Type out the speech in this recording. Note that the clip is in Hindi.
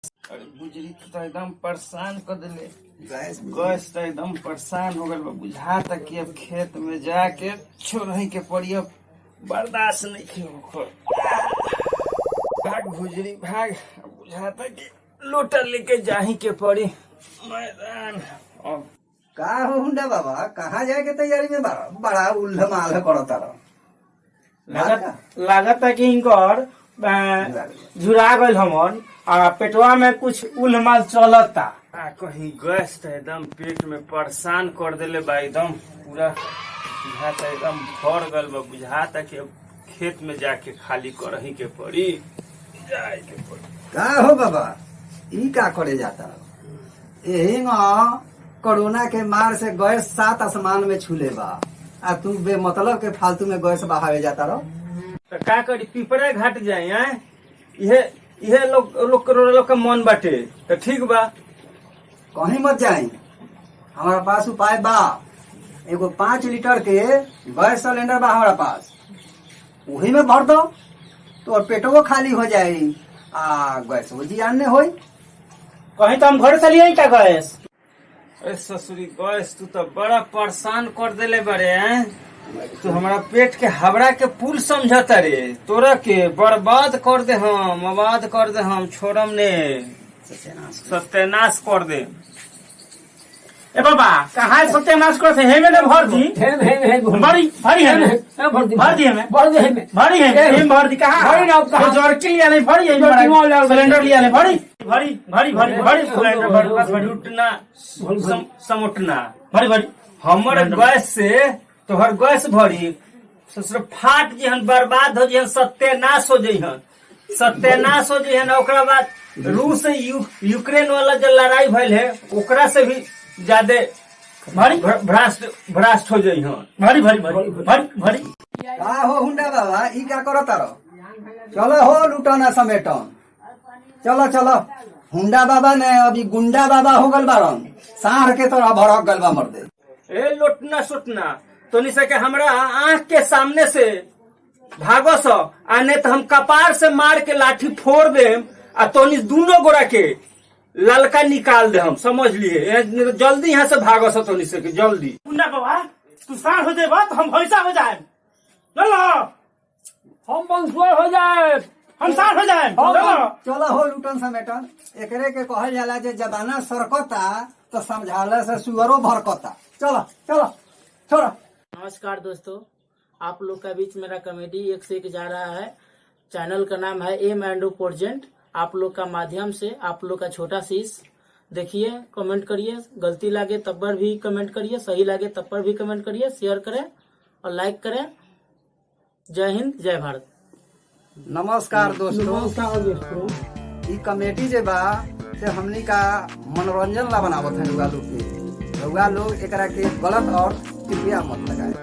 अरे गुजरी तो एकदम परेशान कर दिले। गैस तो एकदम परेशान हो गए। बुझा तक कि अब खेत में जाके छोड़ही के पड़ी। अब बर्दाश्त नहीं हो। भाग गुजरी भाग। बुझा तक कि लोटा लेके जाही के पड़ी मैदान। अब का हो हुंडा बाबा, कहाँ जाए के तैयारी में बड़ा उल्हा माल करता रहो। लागत है कि इनकर झुरा गल हमन आ पेटवा में कुछ उल्माल चलता। कहीं गैस तो एकदम पेट में परेशान कर देले बा। एकदम पूरा बुझाता एकदम भर गल बा। बुझाता कि अब खेत में जाके खाली करही के पड़ी। जाए के पड़ी। का हो बाबा, ई का करे जाता रहो। यही कोरोना के मार से गैस 7 आसमान में छूले बा, आ तू बेमतलब के फालतू में गैस बहावे जाता रहो। तो का करी, पिपरा घाट जाए हैं। इहे लोग का मन बाटे तो ठीक बा। कहीं मत जाई, हमारा पास उपाय बा। एगो 5 लीटर के गैस सिलेंडर बा हमारा पास, वही में भर दो तो पेटवो खाली हो जाये आ गैस वो जी आने होई। कहीं तो हम घर से लिए क्या गैस। अरे ससुरी गैस तू तो बड़ा परेशान कर देले बड़े हैं। तू हमारा पेट के हवड़ा के पुल समझता रे। तोरा के बर्बाद कर दे हम, आबाद कर दे हम, छोड़म ने सत्यानाश कर दे। ए बाबा कहाँ सत्यानाश करते हैं में भर दी भरी भरी है भर दी हमें भरी है भर दी। कहाँ जोर के लिया नहीं भरी है, सिलेंडर लिया नहीं भरी भरी भरी भरी भरी सिलेंडर भरी बस भरी उठना समुटना भरी भरी। हमर गैस से तोहर गैस भरी ससुर फाट जहन, बर्बाद हो जहन, सत्यानाश हो जहन, सत्यानाश हो जहन। ओकरा बाद रूस यूक्रेन वाला जो लड़ाई भइल है ओकरा से भी ज्यादा भरी भ्रष्ट हो जइहन। भरी भरी भरी भरी भरी। का हो हुंडा बाबा, ई क्या करता रहो। चलो हो लुटना समेटन, चलो चलो। हुंडा बाबा ने अभी गुंडा बाबा हो गल बारन, साढ़ के तोरा भड़क गल बा मर्दे। ए लोटना सुटना तो सके हमरा आंख के सामने से भागो सो, आने तो हम कपार से मार के लाठी फोड़ दे आ तोनी दोनों गोड़ा के ललका निकाल दे हम, समझ लिए। जल्दी यहाँ से भागो सो तोनी से जल्दी। गुंडा बाबा तू साढ़ हो जाए तो हम भैंसा हो जाए। चलो हम बंसुआ हो जाए, हम साढ़ हो जाए। चलो हो लुटन समेटन। एकरे के कहल जाला जे जबाना सरकता तो समझाले से सुअरो भरकता। चलो चलो छोड़ो। नमस्कार दोस्तों, आप लोग का बीच मेरा कॉमेडी एक से एक जा रहा है। चैनल का नाम है ए मैंडो प्रेजेंट। आप लोग का माध्यम से आप लोग का छोटा शीश देखिए, कमेंट करिए, गलती लागे तब पर भी कमेंट करिए, सही लागे तब पर भी कमेंट करिए, शेयर करें और लाइक करें। जय हिंद, जय भारत। नमस्कार दोस्तों, ई कमेटी जे बा से हमनी का मनोरंजन ला बनावत है। लोग एकरा के गलत और कृपया मत लगाए।